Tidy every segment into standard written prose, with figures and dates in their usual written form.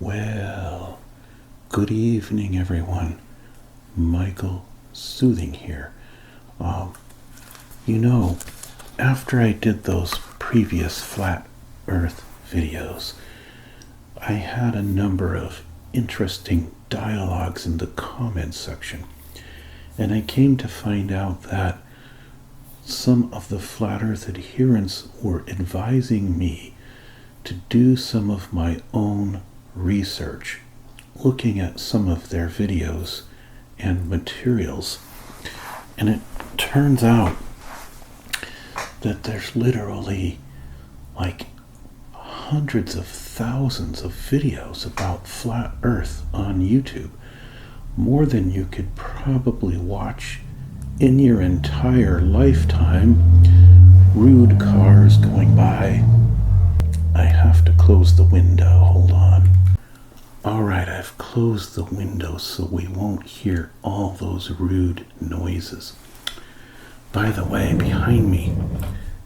Well, good evening, everyone. Michael Soothing here. You know, after I did those previous flat earth videos, I had a number of interesting dialogues in the comments section, and I came to find out that some of the flat earth adherents were advising me to do some of my own research, looking at some of their videos and materials. And it turns out that there's literally like hundreds of thousands of videos about flat earth on YouTube, more than you could probably watch in your entire lifetime. Rude cars going by. I have to close the window. Hold on. Alright, I've closed the window so we won't hear all those rude noises. By the way, behind me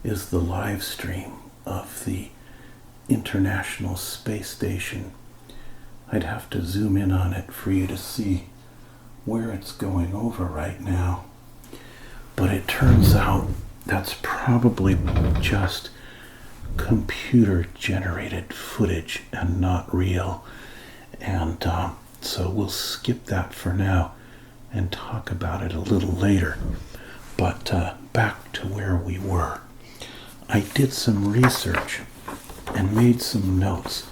is the live stream of the International Space Station. I'd have to zoom in on it for you to see where it's going over right now. But it turns out that's probably just computer generated footage and not real. And so we'll skip that for now and talk about it a little later. But back to where we were. I did some research and made some notes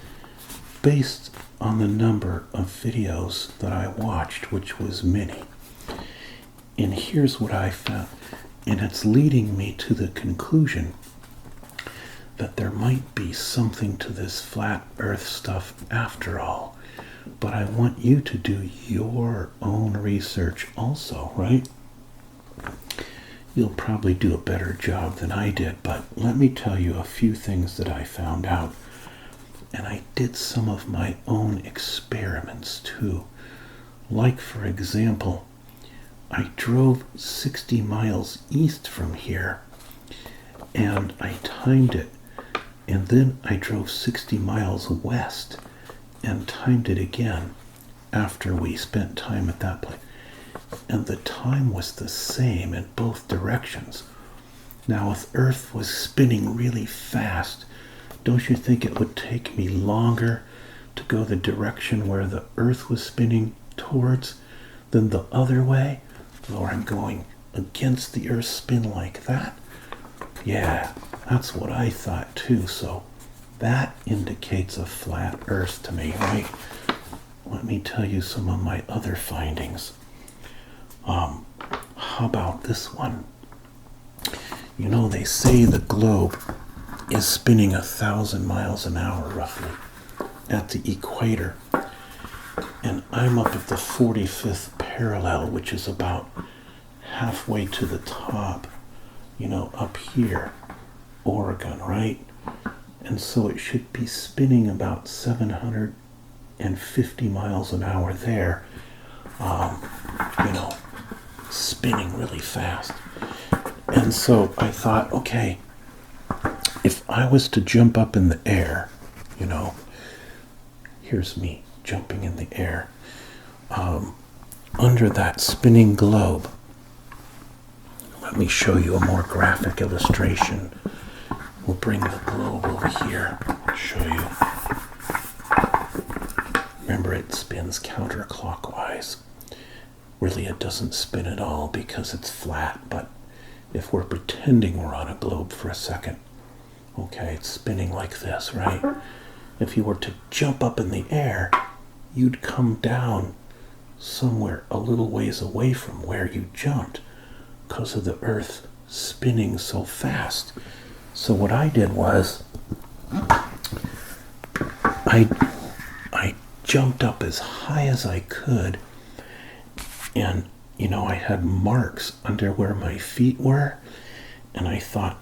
based on the number of videos that I watched, which was many. And here's what I found. And it's leading me to the conclusion that there might be something to this flat earth stuff after all. But I want you to do your own research also, right? You'll probably do a better job than I did, but let me tell you a few things that I found out. And I did some of my own experiments too. Like, for example, I drove 60 miles east from here and I timed it. And then I drove 60 miles west and timed it again after we spent time at that place. And the time was the same in both directions. Now, if Earth was spinning really fast, don't you think it would take me longer to go the direction where the Earth was spinning towards than the other way? Or I'm going against the Earth's spin like that? Yeah, that's what I thought too. So that indicates a flat Earth to me, right? Let me tell you some of my other findings. How about this one? You know, they say the globe is spinning 1,000 miles an hour roughly at the equator. And I'm up at the 45th parallel, which is about halfway to the top, you know, up here, Oregon, right? And so it should be spinning about 750 miles an hour there, you know, spinning really fast. And so I thought, okay, if I was to jump up in the air, you know, here's me jumping in the air, under that spinning globe. Let me show you a more graphic illustration. We'll bring the globe over here, show you. Remember, it spins counterclockwise. Really, it doesn't spin at all because it's flat, but if we're pretending we're on a globe for a second, okay, it's spinning like this, right? If you were to jump up in the air, you'd come down somewhere a little ways away from where you jumped because of the Earth spinning so fast. So what I did was I jumped up as high as I could, and you know, I had marks under where my feet were, and I thought,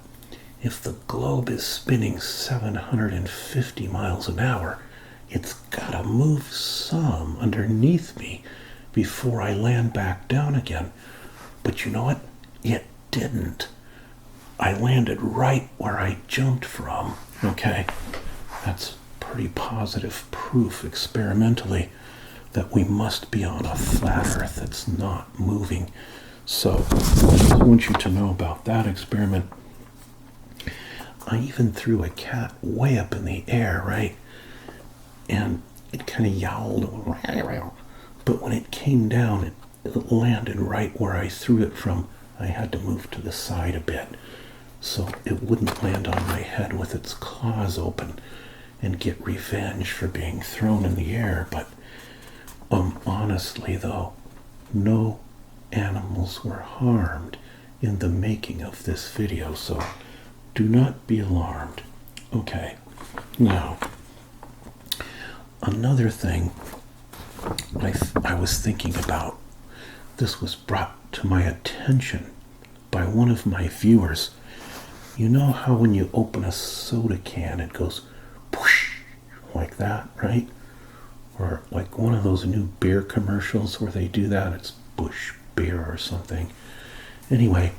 if the globe is spinning 750 miles an hour, it's gotta move some underneath me before I land back down again. But you know what? It didn't. I landed right where I jumped from. Okay, that's pretty positive proof experimentally that we must be on a flat Earth that's not moving. So I want you to know about that experiment. I even threw a cat way up in the air, right? And it kind of yowled. But when it came down, it landed right where I threw it from. I had to move to the side a bit so it wouldn't land on my head with its claws open and get revenge for being thrown in the air. But honestly though, no animals were harmed in the making of this video, so do not be alarmed. Okay, now another thing I was thinking about, this was brought to my attention by one of my viewers. You know how when you open a soda can it goes whoosh like that, right? Or like one of those new beer commercials where they do that. It's Bush beer or something. Anyway,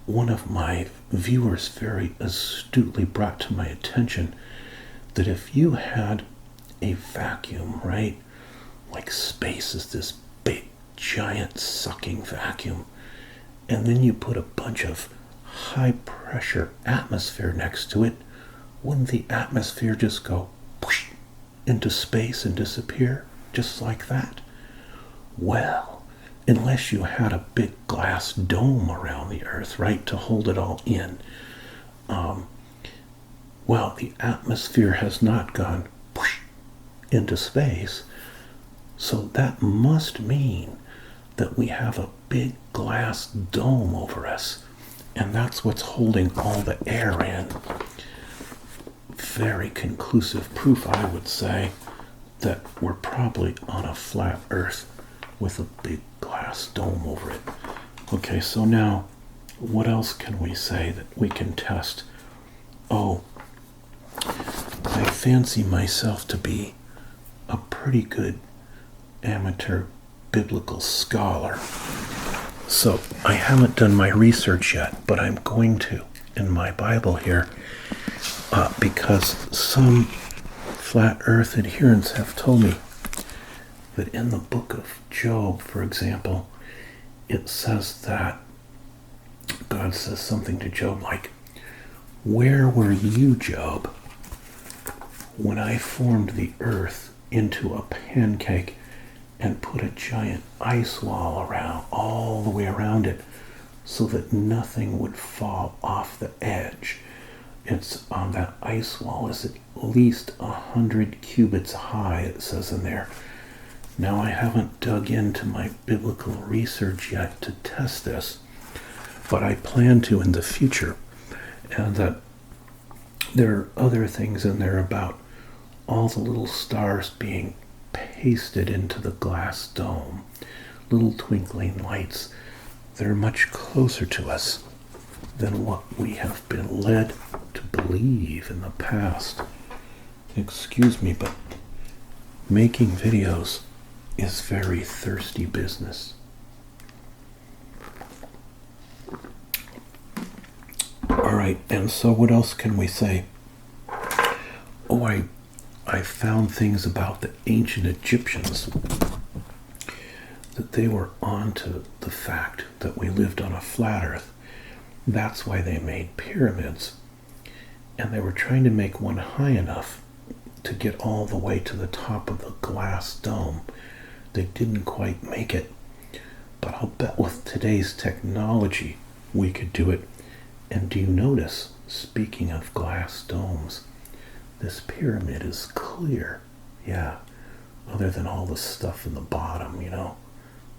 one of my viewers very astutely brought to my attention that if you had a vacuum, right? Like space is this big, giant sucking vacuum, and then you put a bunch of high pressure atmosphere next to it, wouldn't the atmosphere just go whoosh into space and disappear just like that? Well, unless you had a big glass dome around the Earth, right, to hold it all in. Well, the atmosphere has not gone whoosh into space, so that must mean that we have a big glass dome over us, and that's what's holding all the air in. Very conclusive proof, I would say, that we're probably on a flat Earth with a big glass dome over it. Okay, so now, what else can we say that we can test? Oh, I fancy myself to be a pretty good amateur biblical scholar. So I haven't done my research yet, but I'm going to in my Bible here, because some flat earth adherents have told me that in the book of Job, for example, it says that God says something to Job like, "Where were you, Job, when I formed the earth into a pancake and put a giant ice wall around, all the way around it, so that nothing would fall off the edge?" It's on that ice wall is at least 100 cubits high, it says in there. Now I haven't dug into my biblical research yet to test this, but I plan to in the future. And that there are other things in there about all the little stars being pasted into the glass dome, little twinkling lights. They're much closer to us than what we have been led to believe in the past. Excuse me, but making videos is very thirsty business. All right, and so what else can we say? Oh, I found things about the ancient Egyptians, that they were onto the fact that we lived on a flat earth. That's why they made pyramids. And they were trying to make one high enough to get all the way to the top of the glass dome. They didn't quite make it. But I'll bet with today's technology, we could do it. And do you notice, speaking of glass domes, this pyramid is clear. Yeah, other than all the stuff in the bottom, you know,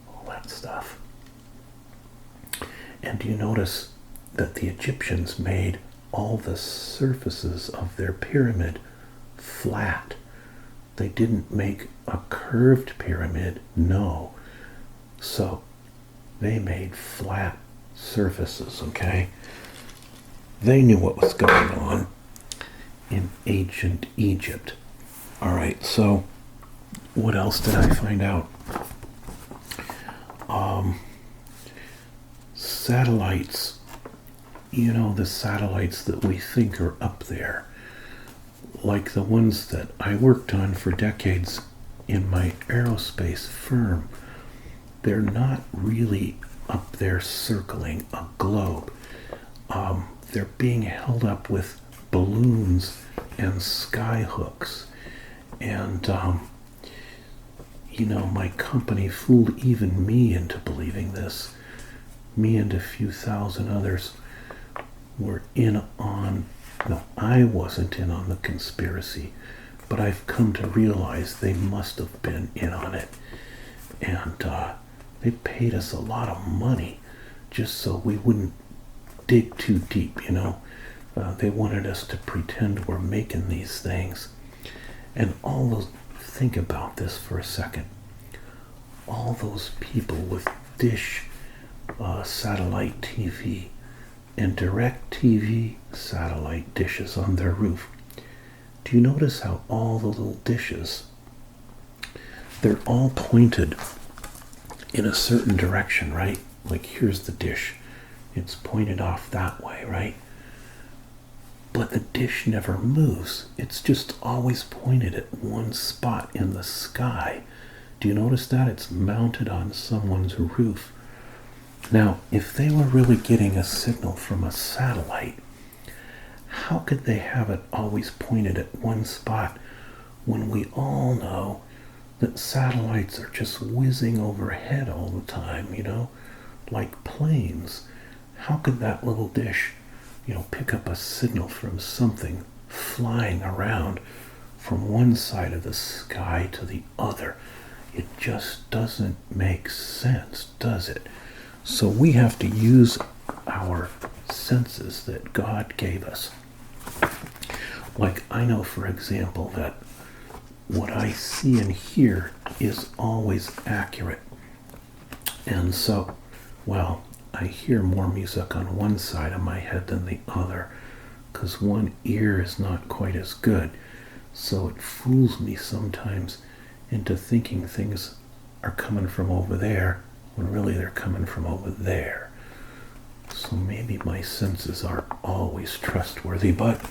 all that stuff. And do you notice that the Egyptians made all the surfaces of their pyramid flat? They didn't make a curved pyramid, no. So they made flat surfaces, okay? They knew what was going on in ancient Egypt. All right, so what else did I find out? Satellites. You know, the satellites that we think are up there, like the ones that I worked on for decades in my aerospace firm, they're not really up there circling a globe. They're being held up with balloons and sky hooks. And, my company fooled even me into believing this. Me and a few thousand others were in on, no, I wasn't in on the conspiracy, but I've come to realize they must have been in on it. And they paid us a lot of money just so we wouldn't dig too deep, They wanted us to pretend we're making these things. And all those, think about this for a second. All those people with dish satellite TV and direct TV satellite dishes on their roof. Do you notice how all the little dishes, they're all pointed in a certain direction, right? Like here's the dish. It's pointed off that way, right? But the dish never moves. It's just always pointed at one spot in the sky. Do you notice that? It's mounted on someone's roof. Now, if they were really getting a signal from a satellite, how could they have it always pointed at one spot when we all know that satellites are just whizzing overhead all the time, like planes? How could that little dish, pick up a signal from something flying around from one side of the sky to the other? It just doesn't make sense, does it? So we have to use our senses that God gave us. Like I know, for example, that what I see and hear is always accurate. And so, well, I hear more music on one side of my head than the other, because one ear is not quite as good. So it fools me sometimes into thinking things are coming from over there when really they're coming from over there. So maybe my senses aren't always trustworthy, but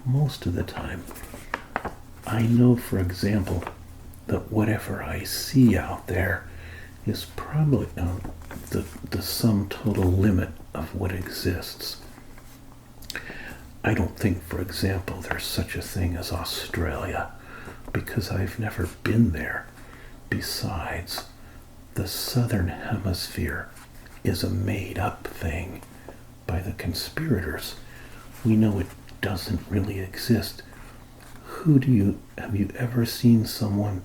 most of the time, I know, for example, that whatever I see out there is probably the sum total limit of what exists. I don't think, for example, there's such a thing as Australia, because I've never been there. Besides, the southern hemisphere is a made-up thing by the conspirators. We know it doesn't really exist. Have you ever seen someone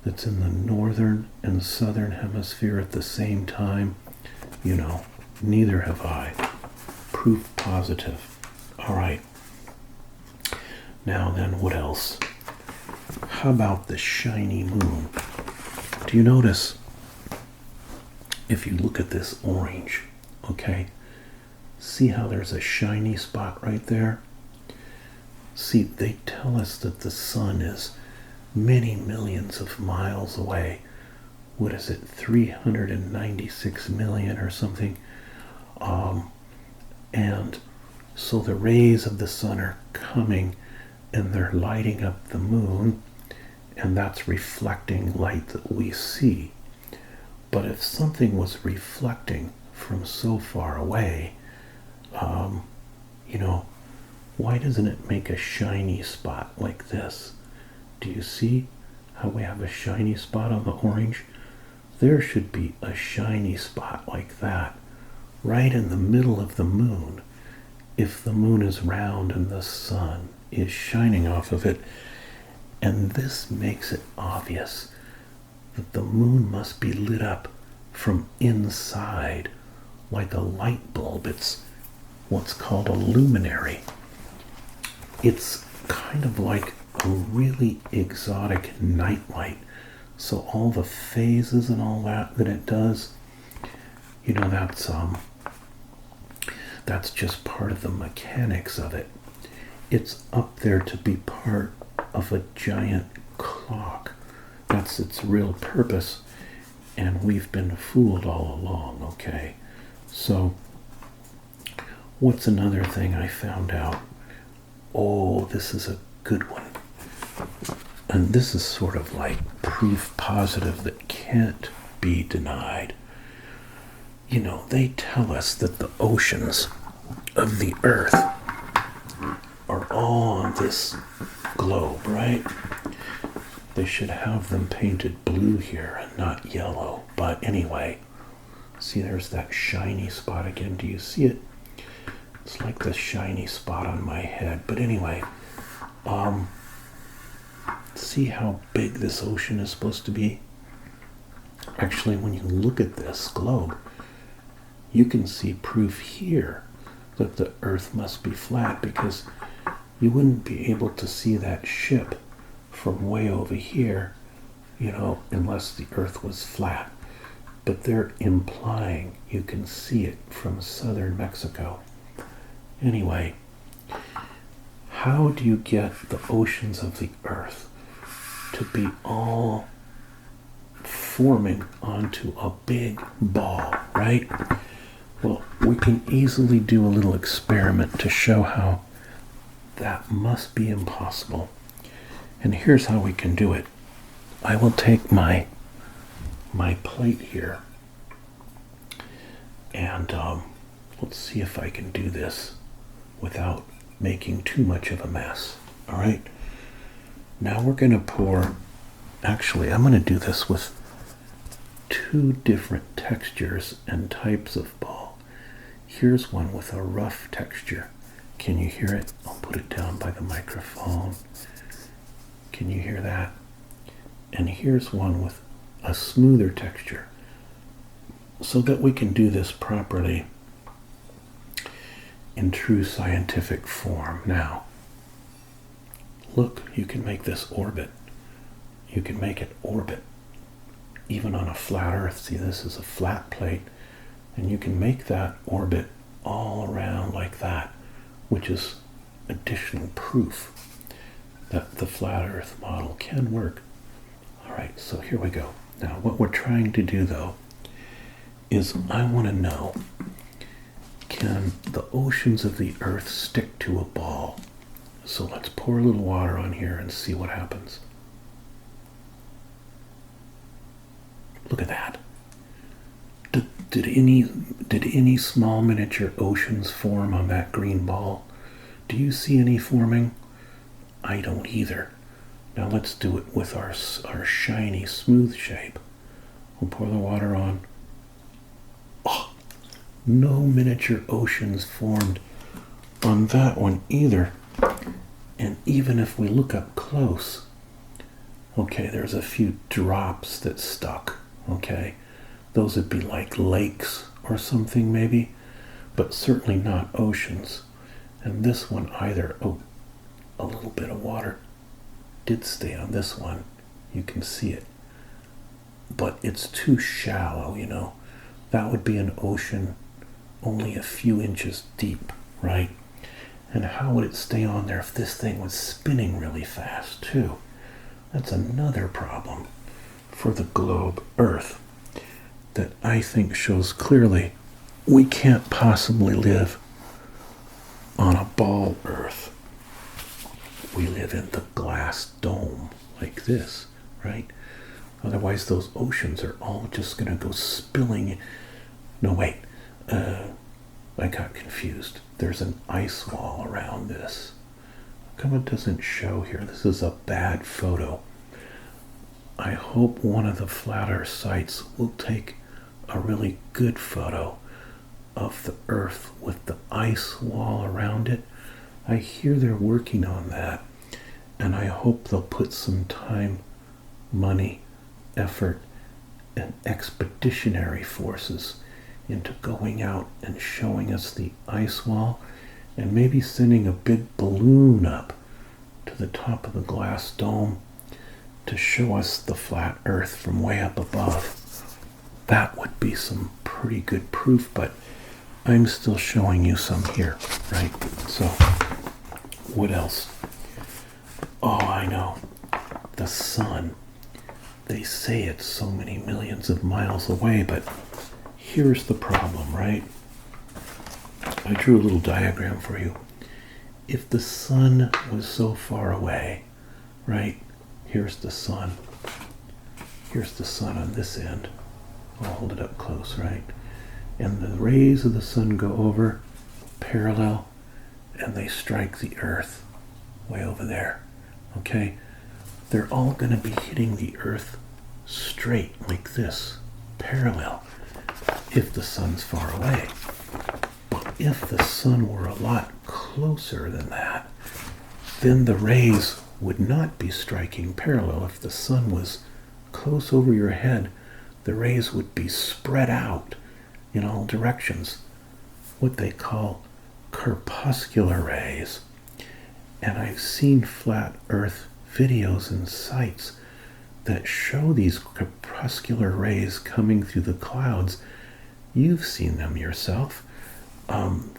that's in the northern and southern hemisphere at the same time? Neither have I. Proof positive. All right. Now then, what else? How about the shiny moon? Do you notice, if you look at this orange, okay, see how there's a shiny spot right there? See, they tell us that the sun is many millions of miles away. What is it, 396 million or something? And so the rays of the sun are coming and they're lighting up the moon, and that's reflecting light that we see. But if something was reflecting from so far away, why doesn't it make a shiny spot like this? Do you see how we have a shiny spot on the orange? There should be a shiny spot like that right in the middle of the moon, if the moon is round and the sun is shining off of it. And this makes it obvious that the moon must be lit up from inside like a light bulb. It's what's called a luminary. It's kind of like a really exotic nightlight. So all the phases and all that it does, that's just part of the mechanics of it. It's up there to be part of a giant clock. That's its real purpose, and we've been fooled all along, okay? So, what's another thing I found out? Oh, this is a good one. and this is sort of like proof positive that can't be denied. You know, they tell us that the oceans of the earth are all on this globe, right? They should have them painted blue here and not yellow. But anyway, see, there's that shiny spot again. Do you see it? It's like the shiny spot on my head. But anyway, see how big this ocean is supposed to be? Actually, when you look at this globe, you can see proof here that the earth must be flat, because you wouldn't be able to see that ship from way over here, you know, unless the earth was flat. But they're implying you can see it from southern Mexico. Anyway, how do you get the oceans of the earth to be all forming onto a big ball, right? Well, we can easily do a little experiment to show how that must be impossible. And here's how we can do it. I will take my plate here, and let's see if I can do this without making too much of a mess. All right. Now we're going to pour, actually, I'm going to do this with two different textures and types of ball. Here's one with a rough texture. Can you hear it? I'll put it down by the microphone. Can you hear that? And here's one with a smoother texture, so that we can do this properly in true scientific form. Now, look, you can make this orbit. You can make it orbit even on a flat earth. See, this is a flat plate, and you can make that orbit all around like that, which is additional proof that the flat earth model can work. All right, so here we go. Now, what we're trying to do, though, is I want to know, can the oceans of the earth stick to a ball? So let's pour a little water on here and see what happens. Look at that. Did any small miniature oceans form on that green ball? Do you see any forming? I don't either. Now let's do it with our shiny, smooth shape. We'll pour the water on. Oh, no miniature oceans formed on that one either. And even if we look up close, okay, there's a few drops that stuck, okay? Those would be like lakes or something maybe, but certainly not oceans. And this one either, oh, a little bit of water did stay on this one. You can see it. But it's too shallow, you know. That would be an ocean only a few inches deep, right? And how would it stay on there if this thing was spinning really fast, too? That's another problem for the globe Earth that I think shows clearly we can't possibly live on a ball Earth. We live in the glass dome like this, right? Otherwise, those oceans are all just going to go spilling. No, wait. I got confused. There's an ice wall around this. How come it doesn't show here? This is a bad photo. I hope one of the flat earth sites will take a really good photo of the Earth with the ice wall around it. I hear they're working on that, and I hope they'll put some time, money, effort, and expeditionary forces into going out and showing us the ice wall, and maybe sending a big balloon up to the top of the glass dome to show us the flat Earth from way up above. That would be some pretty good proof, but I'm still showing you some here, right? So, what else? Oh, I know. The sun. They say it's so many millions of miles away, but here's the problem, right? I drew a little diagram for you. If the sun was so far away, right? Here's the sun. Here's the sun on this end. I'll hold it up close, right? And the rays of the sun go over parallel and they strike the earth way over there, okay? They're all going to be hitting the earth straight like this, parallel, if the sun's far away. But if the sun were a lot closer than that, then the rays would not be striking parallel. If the sun was close over your head, the rays would be spread out in all directions, what they call corpuscular rays. And I've seen flat earth videos and sites that show these corpuscular rays coming through the clouds. You've seen them yourself.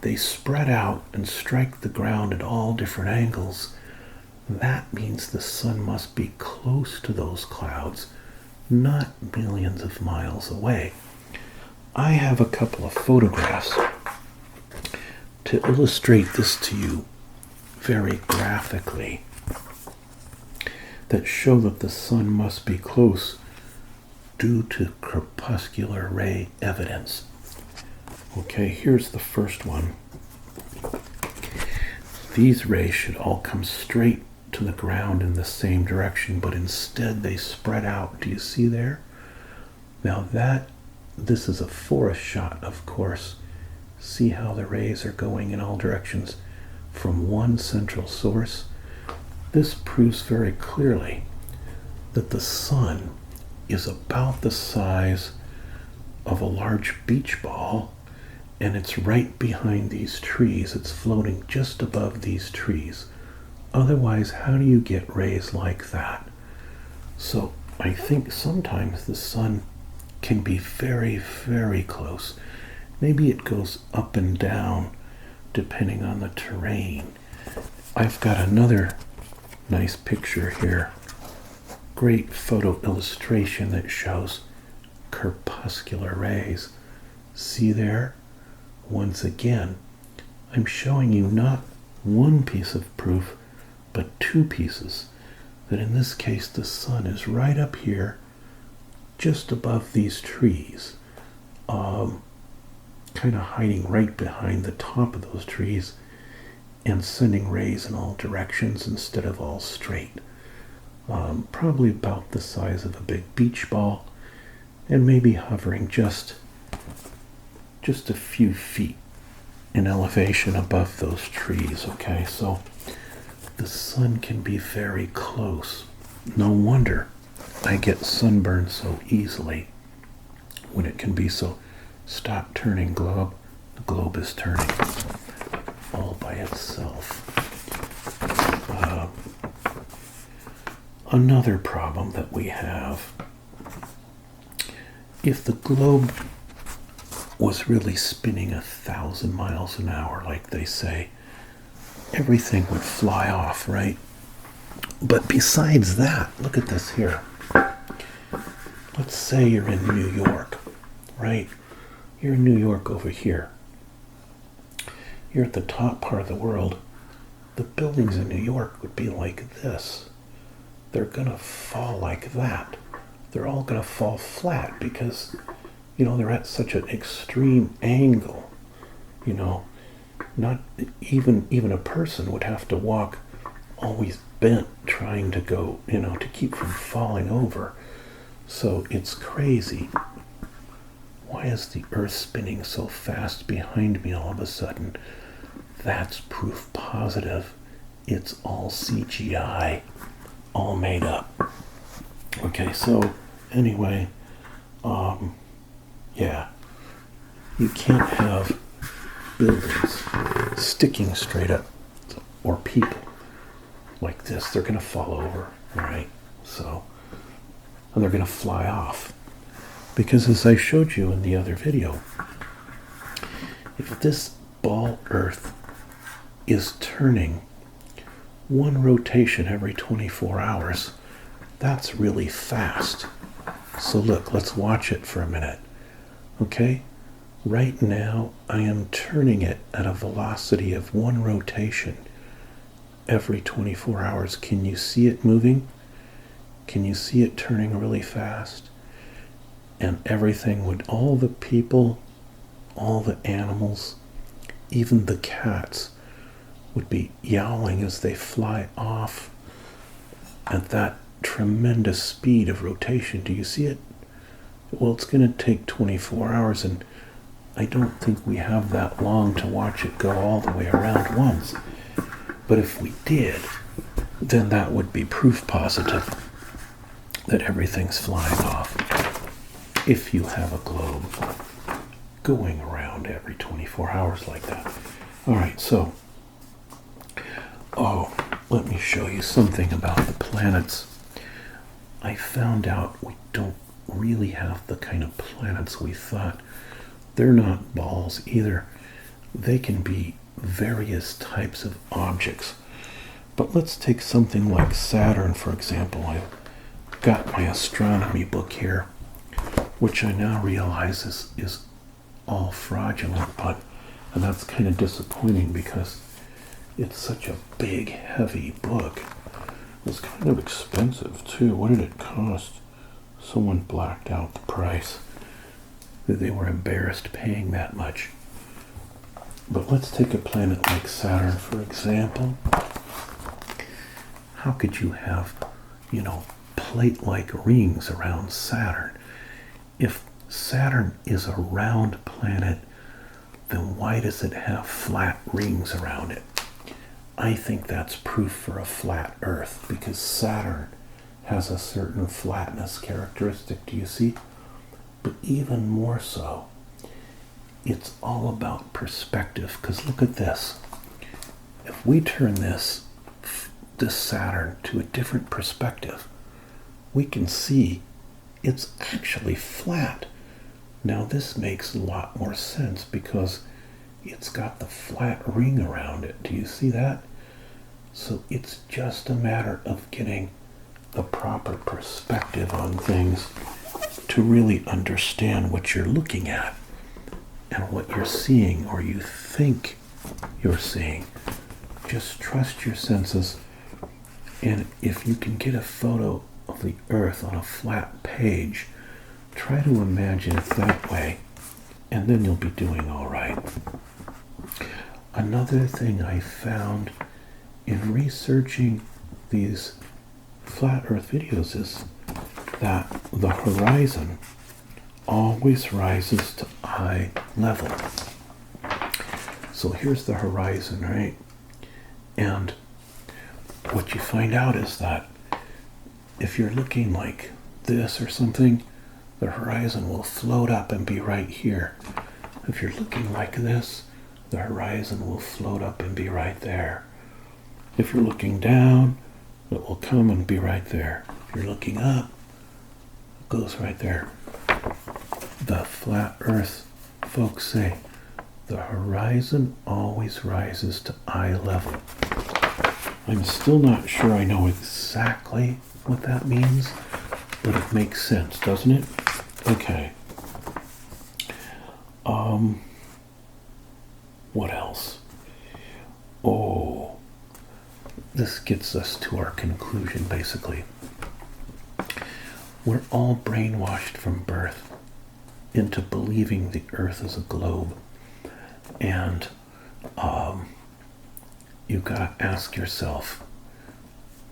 They spread out and strike the ground at all different angles. That means the sun must be close to those clouds, not millions of miles away. I have a couple of photographs to illustrate this to you very graphically that show that the sun must be close due to corpuscular ray evidence. Okay, here's the first one. These rays should all come straight to the ground in the same direction, but instead they spread out. Do you see there? Now this is a forest shot, of course. See how the rays are going in all directions from one central source? This proves very clearly that the sun is about the size of a large beach ball, and it's right behind these trees. It's floating just above these trees. Otherwise, how do you get rays like that? So I think sometimes the sun can be very, very close. Maybe it goes up and down depending on the terrain. I've got another nice picture here. Great photo illustration that shows corpuscular rays. See there? Once again, I'm showing you not one piece of proof, but two pieces. That in this case, the sun is right up here, just above these trees, kind of hiding right behind the top of those trees and sending rays in all directions instead of all straight. Probably about the size of a big beach ball, and maybe hovering just a few feet in elevation above those trees. Okay, so the sun can be very close. No wonder I get sunburned so easily when it can be so. Stop turning, globe. The globe is turning all by itself. Another problem that we have, if the globe was really spinning 1,000 miles an hour, like they say, everything would fly off, right? But besides that, look at this here. Let's say you're in New York, right? You're in New York over here. You're at the top part of the world. The buildings in New York would be like this. They're gonna fall like that. They're all gonna fall flat because, they're at such an extreme angle. Not even a person would have to walk always bent trying to go, to keep from falling over. So it's crazy. Why is the earth spinning so fast behind me all of a sudden? That's proof positive. It's all CGI, all made up. Okay, so anyway, yeah, you can't have buildings sticking straight up or people like this. They're going to fall over, right? So, and they're going to fly off. Because as I showed you in the other video, if this ball Earth is turning one rotation every 24 hours, that's really fast. So look, let's watch it for a minute. Okay? Right now, I am turning it at a velocity of one rotation every 24 hours, can you see it moving? Can you see it turning really fast? And everything would, all the people, all the animals, even the cats would be yowling as they fly off at that tremendous speed of rotation. Do you see it? Well, it's going to take 24 hours, and I don't think we have that long to watch it go all the way around once. But if we did, then that would be proof positive that everything's flying off. If you have a globe going around every 24 hours like that. All right, so, let me show you something about the planets. I found out we don't really have the kind of planets we thought. They're not balls either. They can be various types of objects. But let's take something like Saturn, for example. I've got my astronomy book here, which I now realize is all fraudulent, and that's kind of disappointing because it's such a big, heavy book. It's kind of expensive, too. What did it cost? Someone blacked out the price. They were embarrassed paying that much. But let's take a planet like Saturn, for example. How could you have, plate-like rings around Saturn? If Saturn is a round planet, then why does it have flat rings around it? I think that's proof for a flat Earth, because Saturn has a certain flatness characteristic, do you see? But even more so, it's all about perspective, because look at this. If we turn this Saturn to a different perspective, we can see it's actually flat. Now this makes a lot more sense because it's got the flat ring around it. Do you see that? So it's just a matter of getting the proper perspective on things to really understand what you're looking at and what you're seeing or you think you're seeing. Just trust your senses, and if you can get a photo of the Earth on a flat page, try to imagine it that way, and then you'll be doing all right. Another thing I found in researching these flat Earth videos is that the horizon always rises to eye level. So here's the horizon, right? And what you find out is that if you're looking like this or something, the horizon will float up and be right here. If you're looking like this, the horizon will float up and be right there. If you're looking down, it will come and be right there. If you're looking up, it goes right there. The flat Earth folks say the horizon always rises to eye level. I'm still not sure I know exactly what that means, but it makes sense, doesn't it? Okay. What else? Oh, this gets us to our conclusion, basically. We're all brainwashed from birth into believing the Earth is a globe. And you've got to ask yourself,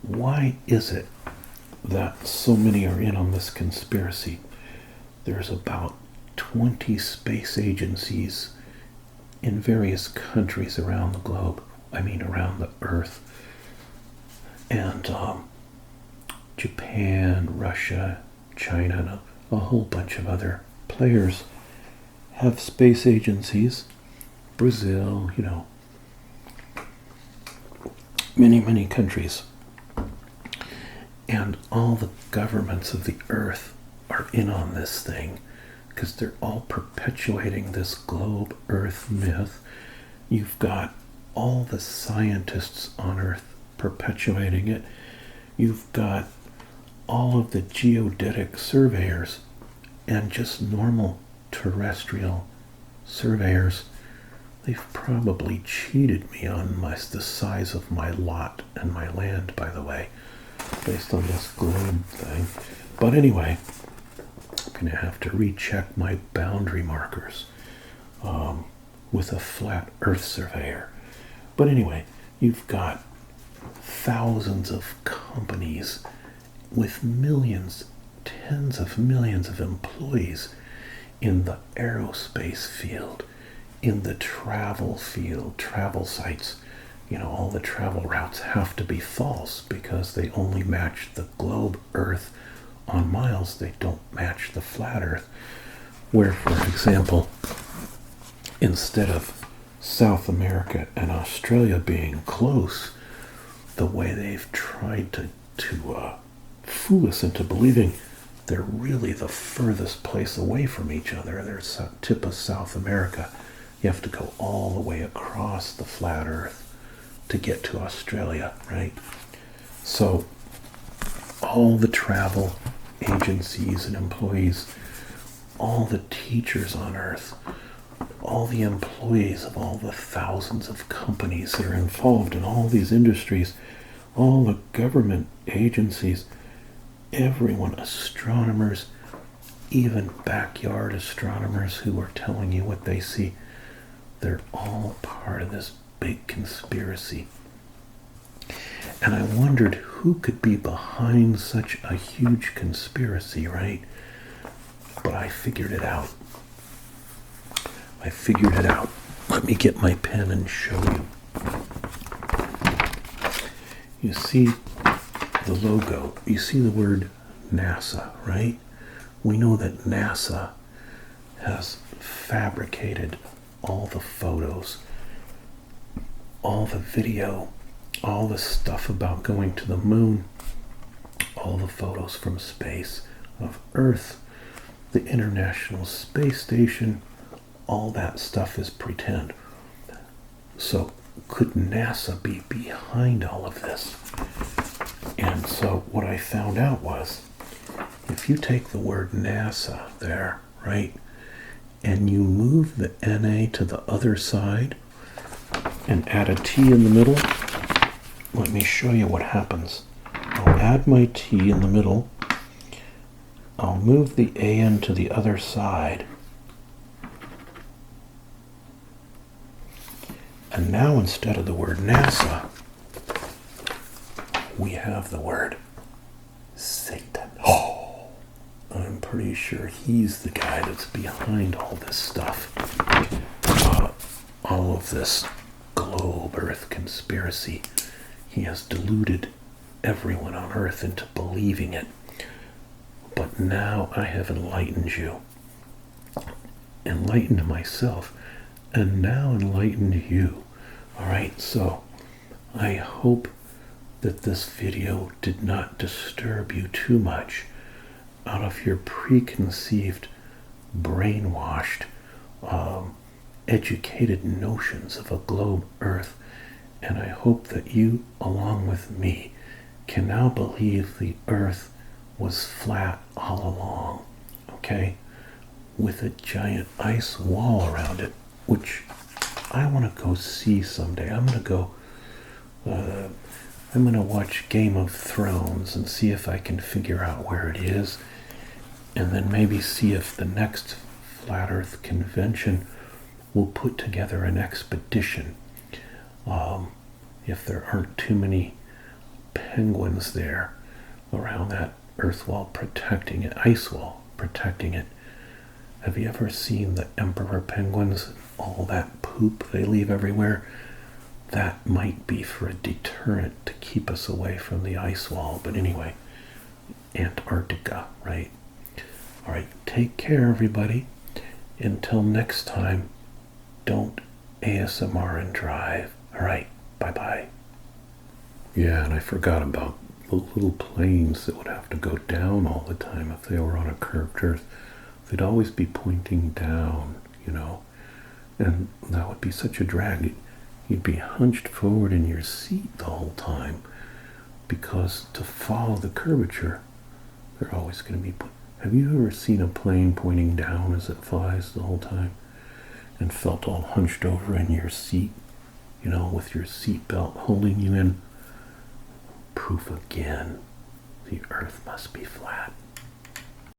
why is it that so many are in on this conspiracy? There's about 20 space agencies in various countries around the globe. I mean, around the Earth. And Japan, Russia, China, and a whole bunch of other players have space agencies. Brazil, many, many countries. And all the governments of the Earth are in on this thing because they're all perpetuating this globe Earth myth. You've got all the scientists on Earth perpetuating it. You've got all of the geodetic surveyors and just normal terrestrial surveyors they've probably cheated me on the size of my lot and my land, by the way, based on this globe thing. But anyway, I'm going to have to recheck my boundary markers with a flat earth surveyor. But anyway, you've got thousands of companies with millions, tens of millions of employees in the aerospace field, in the travel field, travel sites. You know, all the travel routes have to be false because they only match the globe Earth on miles. They don't match the flat Earth. Where, for example, instead of South America and Australia being close, the way they've tried to fool us into believing they're really the furthest place away from each other. They're tip of South America. You have to go all the way across the flat Earth to get to Australia, right? So all the travel agencies and employees, all the teachers on Earth, all the employees of all the thousands of companies that are involved in all these industries, all the government agencies, everyone, astronomers, even backyard astronomers who are telling you what they see, they're all part of this big conspiracy. And I wondered who could be behind such a huge conspiracy, right? But I figured it out. Let me get my pen and show you. You see the logo, you see the word NASA, right? We know that NASA has fabricated all the photos, all the video, all the stuff about going to the moon, all the photos from space of Earth, the International Space Station, all that stuff is pretend. So could NASA be behind all of this? And so what I found out was, if you take the word NASA there, right, and you move the NA to the other side and add a T in the middle, let me show you what happens. I'll add my T in the middle. I'll move the AN to the other side. And now instead of the word NASA, we have the word Satan. Oh, I'm pretty sure he's the guy that's behind all this stuff. All of this globe Earth conspiracy. He has deluded everyone on Earth into believing it. But now I have enlightened you. Enlightened myself. And now enlightened you. Alright, so I hope that this video did not disturb you too much out of your preconceived, brainwashed, educated notions of a globe Earth. And I hope that you, along with me, can now believe the Earth was flat all along, okay? With a giant ice wall around it, which I want to go see someday. I'm going to watch Game of Thrones and see if I can figure out where it is, and then maybe see if the next Flat Earth convention will put together an expedition. If there aren't too many penguins there around that earth wall protecting it, ice wall protecting it. Have you ever seen the emperor penguins? All that poop they leave everywhere? That might be for a deterrent to keep us away from the ice wall. But anyway, Antarctica, right? All right, take care, everybody. Until next time, don't ASMR and drive. All right, bye-bye. Yeah, and I forgot about the little planes that would have to go down all the time if they were on a curved earth. They'd always be pointing down, you know, and that would be such a drag. You'd be hunched forward in your seat the whole time, because to follow the curvature, they're always going to be... Have you ever seen a plane pointing down as it flies the whole time? and felt all hunched over in your seat, with your seatbelt holding you in. Proof again, the earth must be flat.